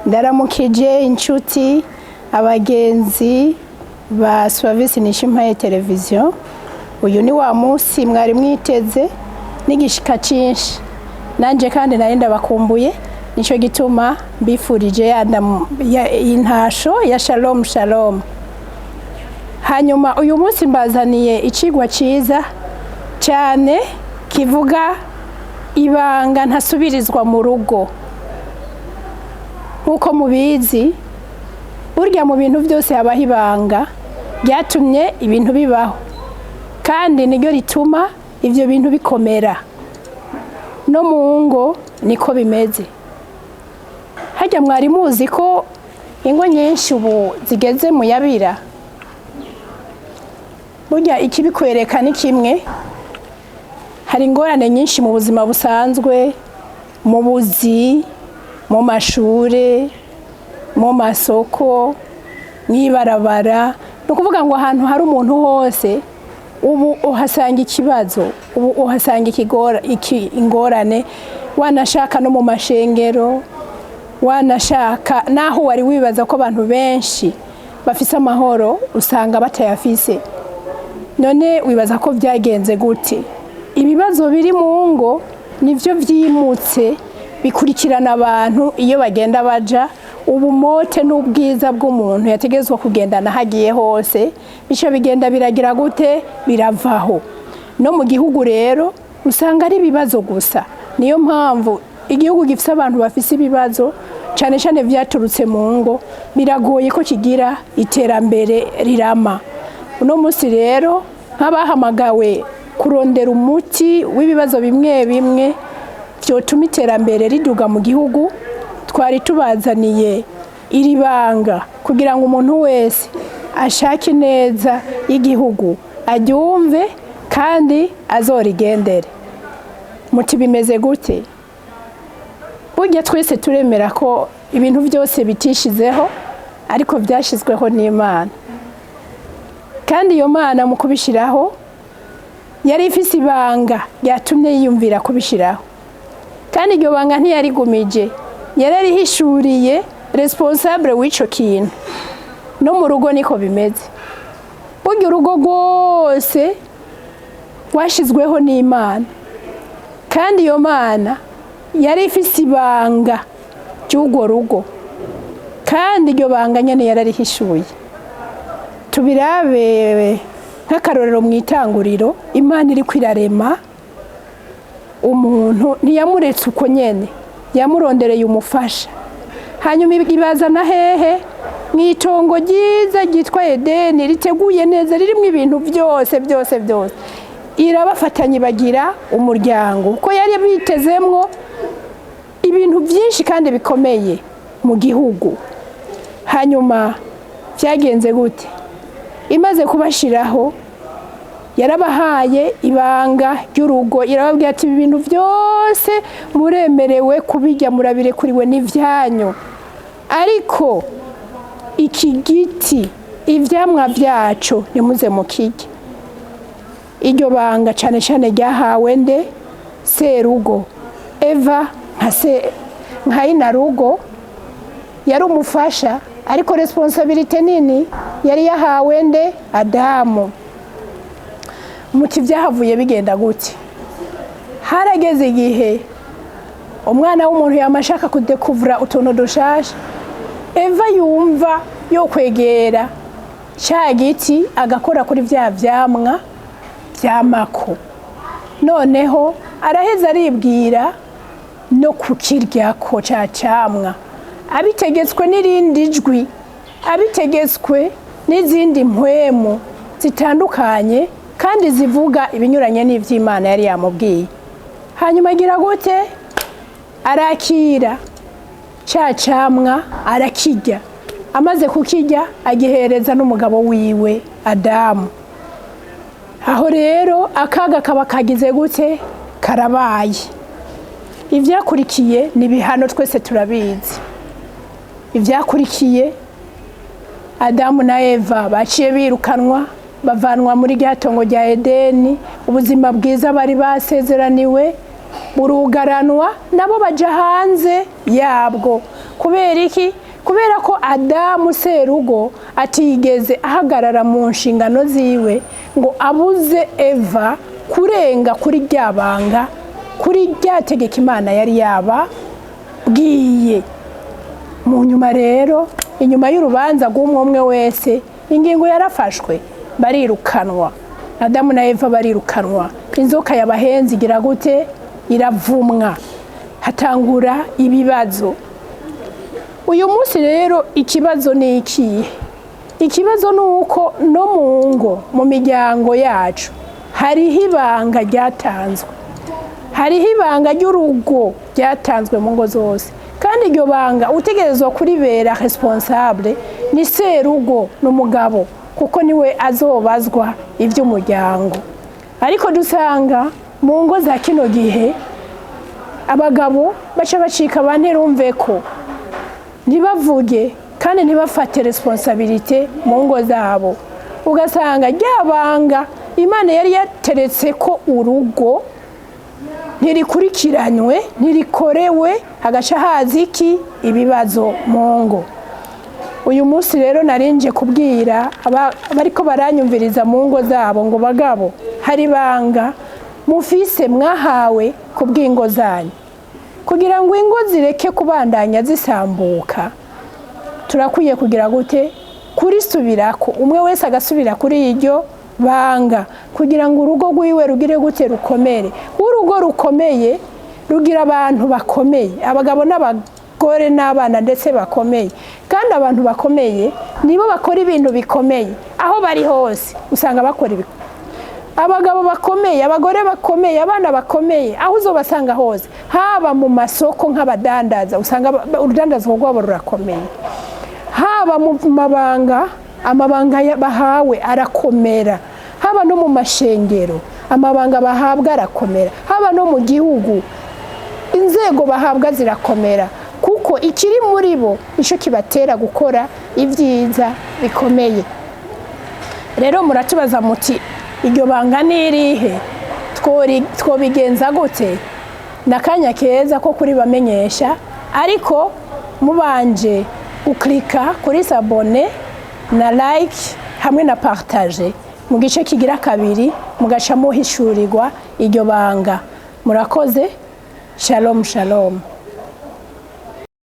Ndaramukije inshuti abagenzi ba Service Nishimpaye televiziyo. Uyu ni wa munsi mwari mwiteze n'igishika cyinshi, nanje kandi nari ndabakumbuye, nico gituma mbifurije intasho ya shalom shalom. Hanyuma uyu munsi mbazaniye icigwa ciza cyane kivuga ibanga ntasubirizwa mu rugo. Nkuko mubizi, burya mu bintu byose habaho ibanga ryatumye ibintu bibaho, kandi niryo rituma ivyo bintu bikomera. No mu ngo niko bimeze. Harya mwari muzi ko ingo nyinshi ubu zigeze mu yabira? Burya ikibikwereka ni kimwe. Hari ingorane nyinshi mu buzima busanzwe, mu buzi, mu mashure, mu masoko, mwibarabara. No kuvuga ngo ahantu hari umuntu hose ubu uhasanga ikibazo, ubu uhasanga ingorane, wanashaka no mu mashengero, wanashaka naho wari wibaza ko abantu benshi bafise amahoro usanga batayafise. None wibaza ko byagenze gute? Ibibazo biri mu ngo nivyo vyimutse bikurikirana abantu iyo bagenda baja ubumote n'ubwiza bw'umuntu yategezwe kugendana hagiye hose, bico bigenda biragira gute? Biravaho. No mu gihugu rero usanga ari ibibazo gusa. Niyo mpamvu igihugu gifise abantu bafise ibibazo cyane cyane vyaturutse mu ngo, biragoye ko kigira iterambere rirama. Uno munsi rero nk'abahamagawe kurondera umuti w'ibibazo bimwe bimwe vyotuma iterambere riduga mu gihugu, twari tubazaniye iri banga kugira ngo umuntu wese ashake neza y'igihugu aryumve kandi azorigendere. Muti bimeze gute? Burya twese turemera ko ibintu byose bitishizeho, ariko byashizweho n'Imana. Kandi iyo Mana mu kubishiraho yari ifise ibanga ryatumye yiyumvira kubishiraho. Kandi iryo banga ntiyarigumije, yararihishuriye responsable w'ico kintu. No mu rugo niko bimeze. Burya urugo rwose rwashizweho n'Imana, kandi iyo Mana yari ifise ibanga ry'urwo rugo, kandi iryo banga nyene yararihishuye. Tubirabe nk'akarorero mu itanguriro, Imana iri kwirarema umuntu ntiyamuretse uko nyene, yamurondereye umufasha. Hanyuma ibazana hehe? Mwitongo ryiza ryitwa Edeni, riteguye neza, ririmo ibintu byose byose byose. Irabafatanye bagira umuryango, uko yari bitezemwo ibintu byinshi kandi bikomeye mu gihugu. Hanyuma byagenze gute? Imaze kubashiraho yarabahaye ibanga ry'urugo, irababwira ati ibintu byose muremerewe kubijya, murabirekuriwe n'ivyanyu, ariko iki giti ivyamwa vyaco nimuze mukirye. Iryo banga cane cane ryahawe nde? Serugo. Eva nka inarugo yari umufasha, ariko responsabilité nini yari yahawe nde? Adamu. Muti vyahavuye bigenda gute? Harageze igihe umwana w'umuntu yamashaka kudekuvura utuntu dushasha. Eva yumva yo kwegera cya giti agakora kuri vya vyamwa vyamako. Noneho araheza aribwira no kukiryako ca camwa, abitegetswe n'irindi jwi, abitegetswe n'izindi mpwemu zitandukanye kandi zivuga ibinyuranye n'ivy'Imana yari yamubwiye. Hanyuma agira gute? Arakira ca camwa arakirya. Amaze kukirya agihereza n'umugabo wiwe Adamu. Aho rero akaga kaba kagize gute? Karabaye. Ivyakurikiye ni bihano twese turabizi. Ivyakurikiye Adamu na Eva baciye birukanwa, bavanwa muri rya tongo rya Edeni, ubuzima bwiza bari basezeraniwe burugaranwa, nabo baja hanze yabwo kubera iki? Kubera ko Adamu serugo atigeze ahagarara mu nshingano ziwe ngo abuze Eva kurenga kuri ryabanga, kuri ryategeka Imana yari yababwiye. Mu nyuma rero, inyuma y'urubanza rw'umwe wese, ingingo yarafashwe, barirukanwa. Adamu na Eva barirukanwa. Inzoka yabahenze igira gute? Iravumwa. Hatangura ibibazo. Uyu munsi rero ikibazo ni ikihe? Ikibazo ni uko no mu ngo, mu miryango yacu, hariho ibanga ryatanzwe. Hariho ibanga ry'urugo ryatanzwe mu ngo zose. Kandi iryo banga utegerezwa kuribera responsable ni serugo n'umugabo, kuko niwe azobazwa iby'umuryango. Ariko dusanga mu ngo za kino gihe abagabo baca bacika banterumve ko ntibavuge kandi ntibafate responsabilité mu ngo zabo. Ugasanga ryabanga Imana yari yateretse ko urugo ntirikurikiranywe, ntirikorewe, hagaca haza iki? Ibibazo mu ngo. Uyu munsi rero narinje kubwira abariko baranyumviriza mu ngo zabo ngo bagabo, hari banga mufise mwahawe kubw'ingo zanyu, kugira ngo ingo zireke kubandanya zisambuka. Turakwiye kugira gute? Kurisubirako, umwe wese agasubira kuri iryo banga, kugira ngo urugo rwiwe rugire gute? Rukomere. Urugo rukomeye rugira abantu bakomeye, abagabo n'abagore n'abana ndetse bakomeye. Kandi abantu bakomeye nibo bakora ibintu bikomeye, aho bari hose usanga bakora ibintu. Abagabo bakomeye, abagore bakomeye, abana bakomeye, aho uzobasanga hose, haba mu masoko nk'abadandaza, usanga urudandazwa rwabo rurakomeye. Haba mu mabanga, amabanga bahawe arakomera. Haba no mu mashengero, amabanga bahabwa arakomera. Haba no mu gihugu, inzego bahabwa zirakomera, kuko ikiri muri bo nicyo kibatera gukora ibyiza bikomeye. Rero muratubaza muti iryo banga ni irihe? Twobigenza gute? Nakanya keza ko kuri bamenyesha, ariko mubanje uklika kuri s'abonner na like hamwe na partage mu gice kigira kabiri, mugaca muhishurirwa iryo banga. Murakoze. Shalom shalom.